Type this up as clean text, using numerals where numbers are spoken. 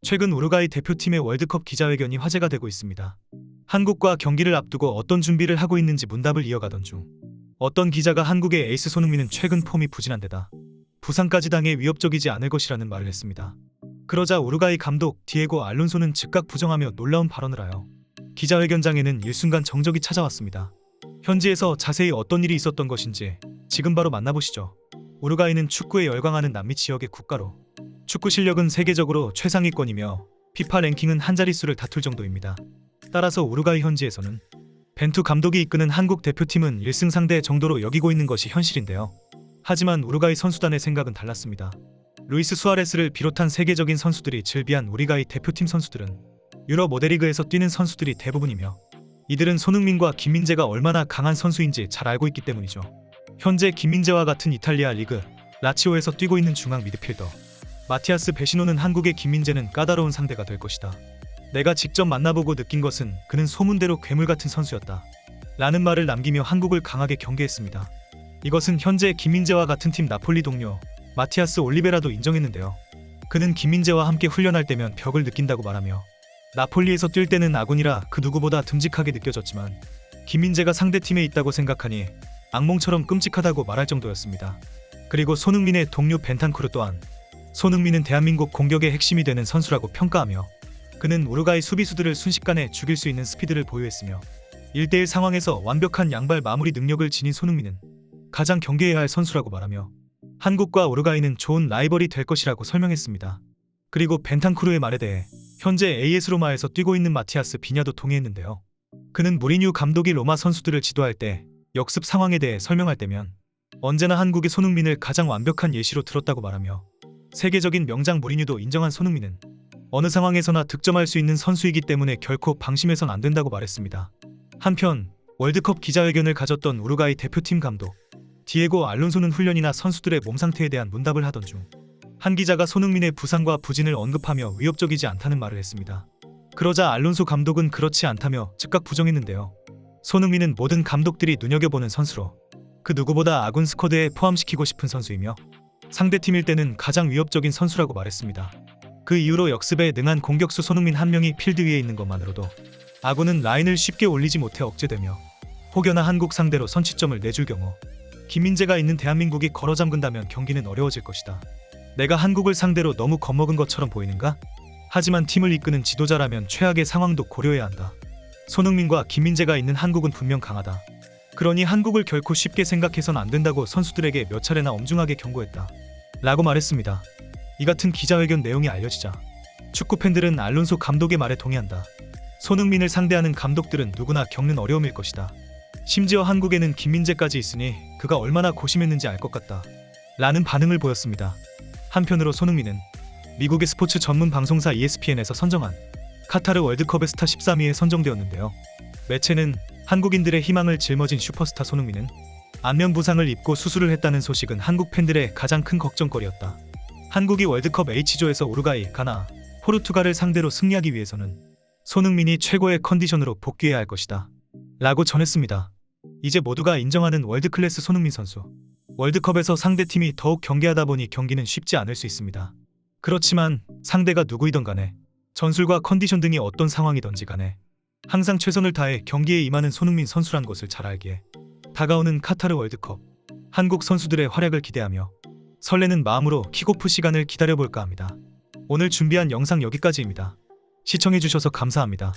최근 우루과이 대표팀의 월드컵 기자회견이 화제가 되고 있습니다. 한국과 경기를 앞두고 어떤 준비를 하고 있는지 문답을 이어가던 중 어떤 기자가 한국의 에이스 손흥민은 최근 폼이 부진한 데다 부상까지 당해 위협적이지 않을 것이라는 말을 했습니다. 그러자 우루과이 감독 디에고 알론소는 즉각 부정하며 놀라운 발언을 하여 기자회견장에는 일순간 정적이 찾아왔습니다. 현지에서 자세히 어떤 일이 있었던 것인지 지금 바로 만나보시죠. 우루과이는 축구에 열광하는 남미 지역의 국가로 축구 실력은 세계적으로 최상위권이며 피파 랭킹은 한 자릿수를 다툴 정도입니다. 따라서 우루과이 현지에서는 벤투 감독이 이끄는 한국 대표팀은 1승 상대 정도로 여기고 있는 것이 현실인데요. 하지만 우루과이 선수단의 생각은 달랐습니다. 루이스 수아레스를 비롯한 세계적인 선수들이 즐비한 우루과이 대표팀 선수들은 유럽 모델리그에서 뛰는 선수들이 대부분이며 이들은 손흥민과 김민재가 얼마나 강한 선수인지 잘 알고 있기 때문이죠. 현재 김민재와 같은 이탈리아 리그 라치오에서 뛰고 있는 중앙 미드필더 마티아스 베시노는 한국의 김민재는 까다로운 상대가 될 것이다. 내가 직접 만나보고 느낀 것은 그는 소문대로 괴물 같은 선수였다. 라는 말을 남기며 한국을 강하게 경계했습니다. 이것은 현재 김민재와 같은 팀 나폴리 동료 마티아스 올리베라도 인정했는데요. 그는 김민재와 함께 훈련할 때면 벽을 느낀다고 말하며 나폴리에서 뛸 때는 아군이라 그 누구보다 듬직하게 느껴졌지만 김민재가 상대팀에 있다고 생각하니 악몽처럼 끔찍하다고 말할 정도였습니다. 그리고 손흥민의 동료 벤탄쿠르 또한 손흥민은 대한민국 공격의 핵심이 되는 선수라고 평가하며 그는 우루과이 수비수들을 순식간에 죽일 수 있는 스피드를 보유했으며 1대1 상황에서 완벽한 양발 마무리 능력을 지닌 손흥민은 가장 경계해야 할 선수라고 말하며 한국과 우루과이는 좋은 라이벌이 될 것이라고 설명했습니다. 그리고 벤탄쿠르의 말에 대해 현재 AS 로마에서 뛰고 있는 마티아스 비냐도 동의했는데요. 그는 무리뉴 감독이 로마 선수들을 지도할 때 역습 상황에 대해 설명할 때면 언제나 한국의 손흥민을 가장 완벽한 예시로 들었다고 말하며 세계적인 명장 무리뉴도 인정한 손흥민은 어느 상황에서나 득점할 수 있는 선수이기 때문에 결코 방심해선 안 된다고 말했습니다. 한편 월드컵 기자회견을 가졌던 우루과이 대표팀 감독 디에고 알론소는 훈련이나 선수들의 몸 상태에 대한 문답을 하던 중 한 기자가 손흥민의 부상과 부진을 언급하며 위협적이지 않다는 말을 했습니다. 그러자 알론소 감독은 그렇지 않다며 즉각 부정했는데요. 손흥민은 모든 감독들이 눈여겨보는 선수로 그 누구보다 아군 스쿼드에 포함시키고 싶은 선수이며 상대팀일 때는 가장 위협적인 선수라고 말했습니다. 그 이후로 역습에 능한 공격수 손흥민 한 명이 필드 위에 있는 것만으로도 아군은 라인을 쉽게 올리지 못해 억제되며 혹여나 한국 상대로 선취점을 내줄 경우 김민재가 있는 대한민국이 걸어잠근다면 경기는 어려워질 것이다. 내가 한국을 상대로 너무 겁먹은 것처럼 보이는가? 하지만 팀을 이끄는 지도자라면 최악의 상황도 고려해야 한다. 손흥민과 김민재가 있는 한국은 분명 강하다. 그러니 한국을 결코 쉽게 생각해선 안 된다고 선수들에게 몇 차례나 엄중하게 경고했다. 라고 말했습니다. 이 같은 기자회견 내용이 알려지자 축구 팬들은 알론소 감독의 말에 동의한다. 손흥민을 상대하는 감독들은 누구나 겪는 어려움일 것이다. 심지어 한국에는 김민재까지 있으니 그가 얼마나 고심했는지 알 것 같다. 라는 반응을 보였습니다. 한편으로 손흥민은 미국의 스포츠 전문 방송사 ESPN에서 선정한 카타르 월드컵의 스타 13위에 선정되었는데요. 매체는 한국인들의 희망을 짊어진 슈퍼스타 손흥민은 안면 부상을 입고 수술을 했다는 소식은 한국 팬들의 가장 큰 걱정거리였다. 한국이 월드컵 H조에서 우루과이, 가나, 포르투갈을 상대로 승리하기 위해서는 손흥민이 최고의 컨디션으로 복귀해야 할 것이다. 라고 전했습니다. 이제 모두가 인정하는 월드클래스 손흥민 선수. 월드컵에서 상대팀이 더욱 경계하다 보니 경기는 쉽지 않을 수 있습니다. 그렇지만 상대가 누구이던 간에 전술과 컨디션 등이 어떤 상황이던지 간에 항상 최선을 다해 경기에 임하는 손흥민 선수란 것을 잘 알기에 다가오는 카타르 월드컵 한국 선수들의 활약을 기대하며 설레는 마음으로 킥오프 시간을 기다려볼까 합니다. 오늘 준비한 영상 여기까지입니다. 시청해주셔서 감사합니다.